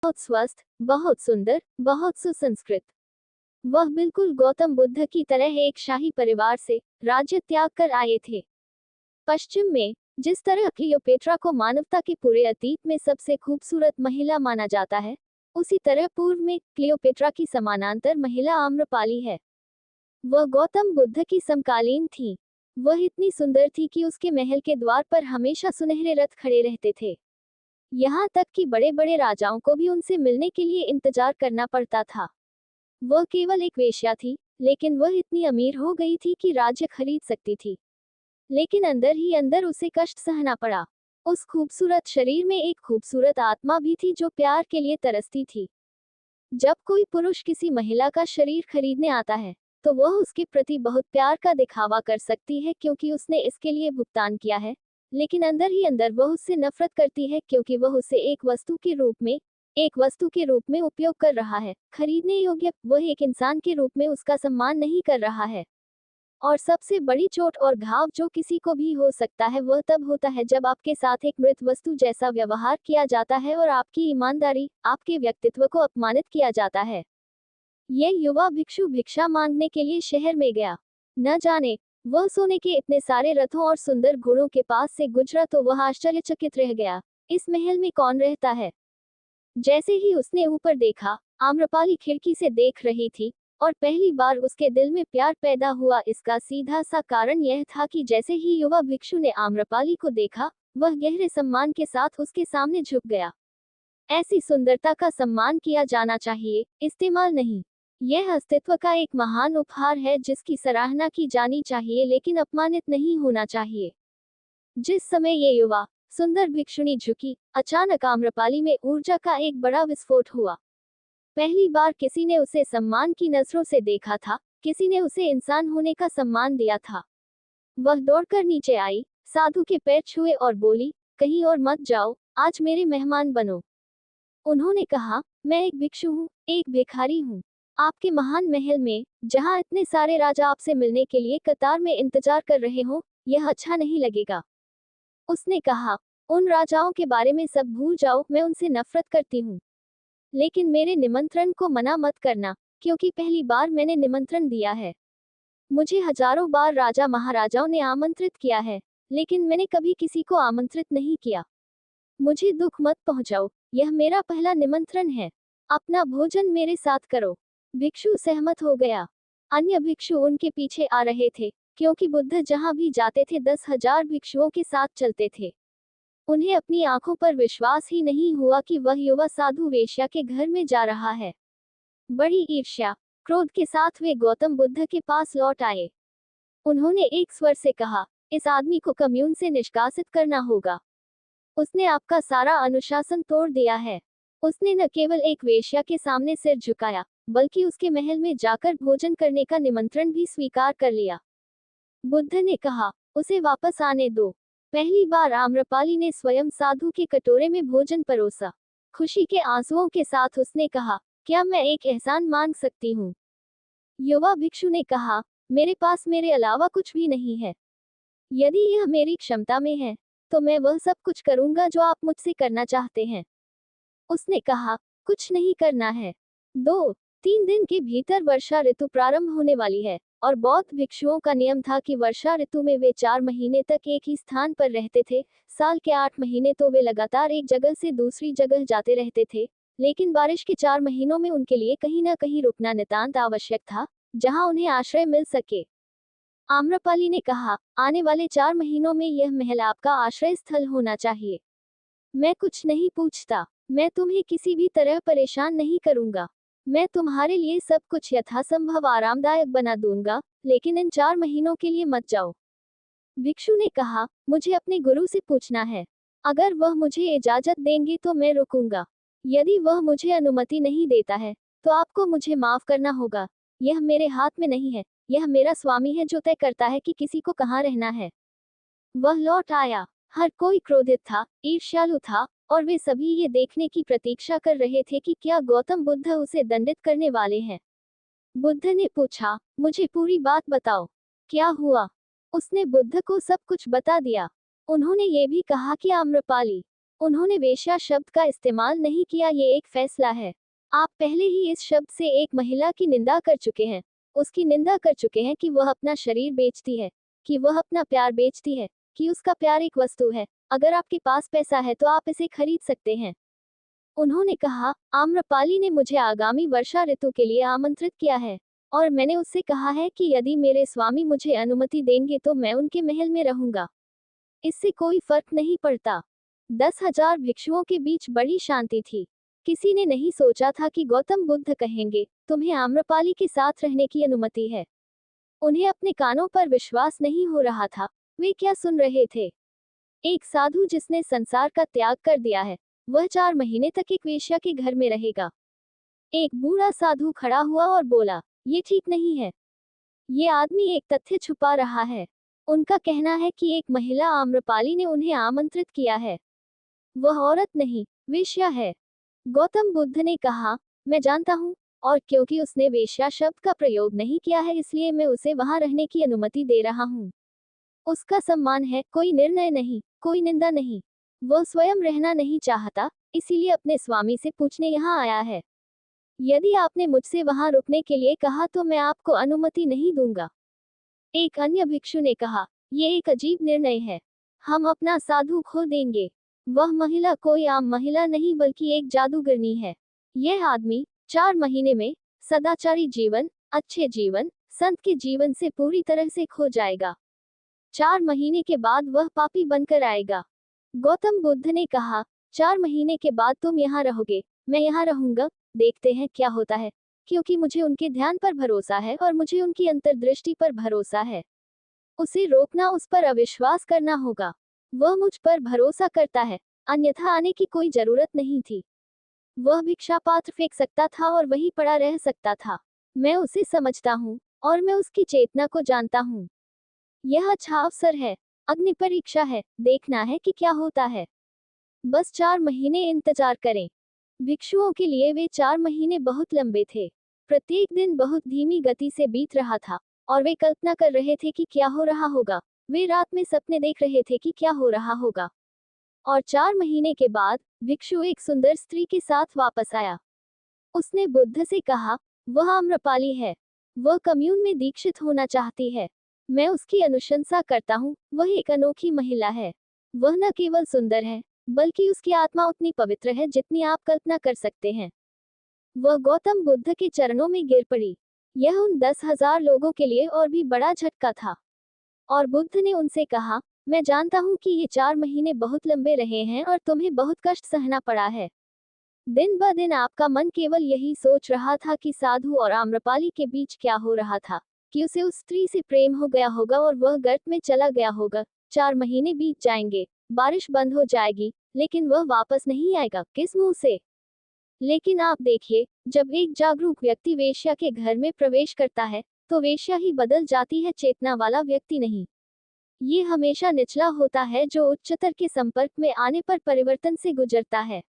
बहुत स्वस्थ, बहुत सुंदर, बहुत सुसंस्कृत। वह बिल्कुल गौतम बुद्ध की तरह एक शाही परिवार से राज्य त्याग कर आए थे। पश्चिम में जिस तरह क्लियोपेट्रा को मानवता के पूरे अतीत में सबसे खूबसूरत महिला माना जाता है, उसी तरह पूर्व में क्लियोपेट्रा की समानांतर महिला आम्रपाली है। वह गौतम बुद्ध की समकालीन थी। वह इतनी सुंदर थी कि उसके महल के द्वार पर हमेशा सुनहरे रथ खड़े रहते थे। यहाँ तक कि बड़े बड़े राजाओं को भी उनसे मिलने के लिए इंतजार करना पड़ता था। वह केवल एक वेश्या थी, लेकिन वह इतनी अमीर हो गई थी कि राज्य खरीद सकती थी। लेकिन अंदर ही अंदर उसे कष्ट सहना पड़ा। उस खूबसूरत शरीर में एक खूबसूरत आत्मा भी थी जो प्यार के लिए तरसती थी। जब कोई पुरुष किसी महिला का शरीर खरीदने आता है, तो वह उसके प्रति बहुत प्यार का दिखावा कर सकती है क्योंकि उसने इसके लिए भुगतान किया है, लेकिन अंदर ही अंदर वह उससे नफरत करती है क्योंकि वह उसे एक वस्तु के रूप में उपयोग कर रहा है, खरीदने योग्य। वह एक इंसान के रूप में उसका सम्मान नहीं कर रहा है। और सबसे बड़ी चोट और घाव जो किसी को भी हो सकता है वह तब होता है जब आपके साथ एक मृत वस्तु जैसा व्यवहार किया जाता है और आपकी ईमानदारी, आपके व्यक्तित्व को अपमानित किया जाता है। यह युवा भिक्षु भिक्षा मांगने के लिए शहर में गया। न जाने वह सोने के इतने सारे रथों और सुंदर घोड़ों के पास से गुजरा तो वह आश्चर्यचकित रह गया। इस महल में कौन रहता है? जैसे ही उसने ऊपर देखा, आम्रपाली खिड़की से देख रही थी, और पहली बार उसके दिल में प्यार पैदा हुआ। इसका सीधा सा कारण यह था कि जैसे ही युवा भिक्षु ने आम्रपाली को देखा, वह गहरे सम्मान के साथ उसके सामने झुक गया। ऐसी सुंदरता का सम्मान किया जाना चाहिए, इस्तेमाल नहीं। यह अस्तित्व का एक महान उपहार है जिसकी सराहना की जानी चाहिए लेकिन अपमानित नहीं होना चाहिए। जिस समय ये युवा सुंदर भिक्षुणी झुकी, अचानक आम्रपाली में ऊर्जा का एक बड़ा विस्फोट हुआ। पहली बार किसी ने उसे सम्मान की नजरों से देखा था, किसी ने उसे इंसान होने का सम्मान दिया था। वह दौड़कर नीचे आई, साधु के पैर छुए और बोली, कहीं और मत जाओ, आज मेरे मेहमान बनो। उन्होंने कहा, मैं एक भिक्षु हूँ, एक भिखारी हूँ। आपके महान महल में, जहाँ इतने सारे राजा आपसे मिलने के लिए कतार में इंतजार कर रहे हो, यह अच्छा नहीं लगेगा। उसने कहा, उन राजाओं के बारे में सब भूल जाओ, मैं उनसे नफरत करती हूँ। लेकिन मेरे निमंत्रण को मना मत करना, क्योंकि पहली बार मैंने निमंत्रण दिया है। मुझे हजारों बार राजा महाराजाओं ने आमंत्रित किया है, लेकिन मैंने कभी किसी को आमंत्रित नहीं किया। मुझे दुख मत पहुंचाओ, यह मेरा पहला निमंत्रण है। अपना भोजन मेरे साथ करो। भिक्षु सहमत हो गया। अन्य भिक्षु उनके पीछे आ रहे थे, क्योंकि बुद्ध जहां भी जाते थे 10,000 भिक्षुओं के साथ चलते थे। उन्हें अपनी आंखों पर विश्वास ही नहीं हुआ कि वह युवा साधु वेश्या के घर में जा रहा है। बड़ी ईर्ष्या, क्रोध के साथ वे गौतम बुद्ध के पास लौट आए। उन्होंने एक स्वर से कहा, इस आदमी को कम्यून से निष्कासित करना होगा। उसने आपका सारा अनुशासन तोड़ दिया है। उसने न केवल एक वेश्या के सामने सिर झुकाया, बल्कि उसके महल में जाकर भोजन करने का निमंत्रण भी स्वीकार कर लिया। बुद्ध ने कहा, उसे वापस आने दो। पहली बार आम्रपाली ने स्वयं साधु के कटोरे में भोजन परोसा। खुशी के आंसुओं के साथ उसने कहा, क्या मैं एक एहसान मांग सकती हूँ? युवा भिक्षु ने कहा, मेरे पास मेरे अलावा कुछ भी नहीं है। यदि यह मेरी क्षमता में है, तो मैं वह सब कुछ करूंगा जो आप मुझसे करना चाहते हैं। उसने कहा, कुछ नहीं करना है। 2-3 दिन के भीतर वर्षा ऋतु प्रारंभ होने वाली है, और बौद्ध भिक्षुओं का नियम था कि वर्षा ऋतु में वे 4 महीने तक एक ही स्थान पर रहते थे। साल के 8 महीने तो वे लगातार एक जगह से दूसरी जगह जाते रहते थे, लेकिन बारिश के 4 महीनों में उनके लिए कहीं न कहीं रुकना नितांत आवश्यक था, जहां उन्हें आश्रय मिल सके। आम्रपाली ने कहा, आने वाले 4 महीनों में यह महल आपका आश्रय स्थल होना चाहिए। मैं कुछ नहीं पूछता, मैं तुम्हें किसी भी तरह परेशान नहीं करूंगा। मैं तुम्हारे लिए सब कुछ यथासंभव आरामदायक बना दूंगा, लेकिन इन 4 महीनों के लिए मत जाओ। भिक्षु ने कहा, मुझे अपने गुरु से पूछना है। अगर वह मुझे इजाजत देंगे तो मैं रुकूंगा। यदि वह मुझे अनुमति नहीं देता है, तो आपको मुझे माफ करना होगा। यह मेरे हाथ में नहीं है, यह मेरा स्वामी है जो तय करता है कि किसी को कहाँ रहना है। वह लौट आया। हर कोई क्रोधित था, ईर्ष्यालु था, और वे सभी ये देखने की प्रतीक्षा कर रहे थे कि क्या गौतम बुद्ध उसे दंडित करने वाले हैं। बुद्ध ने पूछा, मुझे पूरी बात बताओ, क्या हुआ? उसने बुद्ध को सब कुछ बता दिया। उन्होंने ये भी कहा कि आम्रपाली उन्होंने वेश्या शब्द का इस्तेमाल नहीं किया, ये एक फैसला है। आप पहले ही इस शब्द से एक महिला की निंदा कर चुके हैं। उसकी निंदा कर चुके हैं कि वह अपना शरीर बेचती है, कि वह अपना प्यार बेचती है, कि उसका प्यार एक वस्तु है। अगर आपके पास पैसा है तो आप इसे खरीद सकते हैं। उन्होंने कहा, आम्रपाली ने मुझे आगामी वर्षा ऋतु के लिए आमंत्रित किया है और मैंने उससे कहा है कि यदि मेरे स्वामी मुझे अनुमति देंगे तो मैं उनके महल में रहूंगा। इससे कोई फर्क नहीं पड़ता। 10,000 भिक्षुओं के बीच बड़ी शांति थी। किसी ने नहीं सोचा था कि गौतम बुद्ध कहेंगे, तुम्हें आम्रपाली के साथ रहने की अनुमति है। उन्हें अपने कानों पर विश्वास नहीं हो रहा था। वे क्या सुन रहे थे? एक साधु जिसने संसार का त्याग कर दिया है, वह 4 महीने तक एक वेश्या के घर में रहेगा। एक बूढ़ा साधु खड़ा हुआ और बोला, ये ठीक नहीं है। ये आदमी एक तथ्य छुपा रहा है। उनका कहना है कि एक महिला आम्रपाली ने उन्हें आमंत्रित किया है। वह औरत नहीं, वेश्या है। गौतम बुद्ध ने कहा, मैं जानता हूँ, और क्योंकि उसने वेश्या शब्द का प्रयोग नहीं किया है इसलिए मैं उसे वहां रहने की अनुमति दे रहा हूँ। उसका सम्मान है, कोई निर्णय नहीं, कोई निंदा नहीं। वह स्वयं रहना नहीं चाहता, इसीलिए अपने स्वामी से पूछने यहाँ आया है। यदि आपने मुझसे वहां रुकने के लिए कहा तो मैं आपको अनुमति नहीं दूंगा। एक अन्य भिक्षु ने कहा, ये एक अजीब निर्णय है। हम अपना साधु खो देंगे। वह महिला कोई आम महिला नहीं बल्कि एक जादूगरनी है। यह आदमी 4 महीने में सदाचारी जीवन, अच्छे जीवन, संत के जीवन से पूरी तरह से खो जाएगा। 4 महीने के बाद वह पापी बनकर आएगा। गौतम बुद्ध ने कहा, 4 महीने के बाद तुम यहाँ रहोगे, मैं यहाँ रहूंगा, देखते हैं क्या होता है। क्योंकि मुझे उनके ध्यान पर भरोसा है और मुझे उनकी अंतर्दृष्टि पर भरोसा है। उसे रोकना उस पर अविश्वास करना होगा। वह मुझ पर भरोसा करता है, अन्यथा आने की कोई जरूरत नहीं थी। वह भिक्षा पात्र फेंक सकता था और वहीं पड़ा रह सकता था। मैं उसे समझता हूँ और मैं उसकी चेतना को जानता हूँ। यह अच्छा अवसर है, अग्नि परीक्षा है, देखना है कि क्या होता है। बस 4 महीने इंतजार करें। भिक्षुओं के लिए वे 4 महीने बहुत लंबे थे। प्रत्येक दिन बहुत धीमी गति से बीत रहा था और वे कल्पना कर रहे थे कि क्या हो रहा होगा। वे रात में सपने देख रहे थे कि क्या हो रहा होगा। और 4 महीने के बाद भिक्षु एक सुंदर स्त्री के साथ वापस आया। उसने बुद्ध से कहा, वह आम्रपाली है। वह कम्यून में दीक्षित होना चाहती है। मैं उसकी अनुशंसा करता हूँ। वह एक अनोखी महिला है। वह न केवल सुंदर है, बल्कि उसकी आत्मा उतनी पवित्र है जितनी आप कल्पना कर सकते हैं। वह गौतम बुद्ध के चरणों में गिर पड़ी। यह उन 10,000 लोगों के लिए और भी बड़ा झटका था। और बुद्ध ने उनसे कहा, मैं जानता हूँ कि ये 4 महीने बहुत लंबे रहे हैं और तुम्हें बहुत कष्ट सहना पड़ा है। दिन ब दिन आपका मन केवल यही सोच रहा था कि साधु और आम्रपाली के बीच क्या हो रहा था, कि उसे उस स्त्री से प्रेम हो गया होगा और वह गर्त में चला गया होगा। 4 महीने बीत जाएंगे, बारिश बंद हो जाएगी, लेकिन वह वापस नहीं आएगा। किस मुंह से? लेकिन आप देखिए, जब एक जागरूक व्यक्ति वेश्या के घर में प्रवेश करता है, तो वेश्या ही बदल जाती है, चेतना वाला व्यक्ति नहीं। ये हमेशा निचला होता है जो उच्चतर के संपर्क में आने पर परिवर्तन से गुजरता है।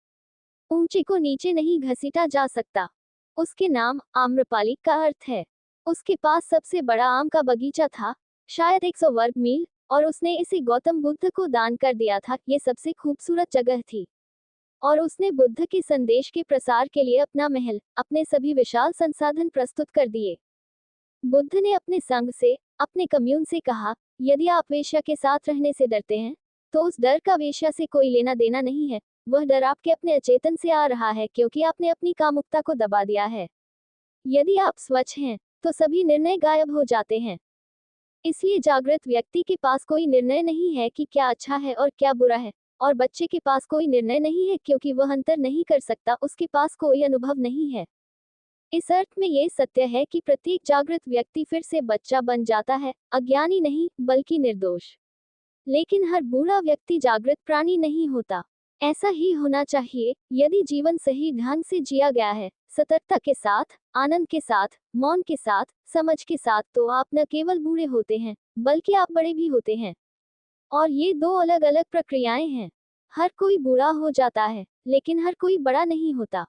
ऊंचे को नीचे नहीं घसीटा जा सकता। उसके नाम आम्रपाली का अर्थ है। उसके पास सबसे बड़ा आम का बगीचा था, शायद 100 वर्ग मील, और उसने इसे गौतम बुद्ध को दान कर दिया था। ये सबसे खूबसूरत जगह थी। और उसने बुद्ध के संदेश के प्रसार के लिए अपना महल, अपने सभी विशाल संसाधन प्रस्तुत कर दिए। बुद्ध ने अपने संघ से, अपने कम्यून से कहा, यदि आप वेश्या के साथ रहने से डरते हैं, तो उस डर का वेश्या से कोई लेना देना नहीं है। वह डर आपके अपने अचेतन से आ रहा है क्योंकि आपने अपनी कामुकता को दबा दिया है। यदि आप स्वच्छ हैं, तो सभी निर्णय गायब हो जाते हैं। इसलिए जागृत व्यक्ति के पास कोई निर्णय नहीं है कि क्या अच्छा है और क्या बुरा है, और बच्चे के पास कोई निर्णय नहीं है क्योंकि वह अंतर नहीं कर सकता, उसके पास कोई अनुभव नहीं है। इस अर्थ में ये सत्य है कि प्रत्येक जागृत व्यक्ति फिर से बच्चा बन जाता है, अज्ञानी नहीं, बल्कि निर्दोष। लेकिन हर बूढ़ा व्यक्ति जागृत प्राणी नहीं होता। ऐसा ही होना चाहिए। यदि जीवन सही ढंग से जिया गया है, सतर्कता के साथ, आनंद के साथ, मौन के साथ, समझ के साथ, तो आप न केवल बूढ़े होते हैं, बल्कि आप बड़े भी होते हैं। और ये 2 अलग अलग प्रक्रियाएं हैं। हर कोई बूढ़ा हो जाता है, लेकिन हर कोई बड़ा नहीं होता।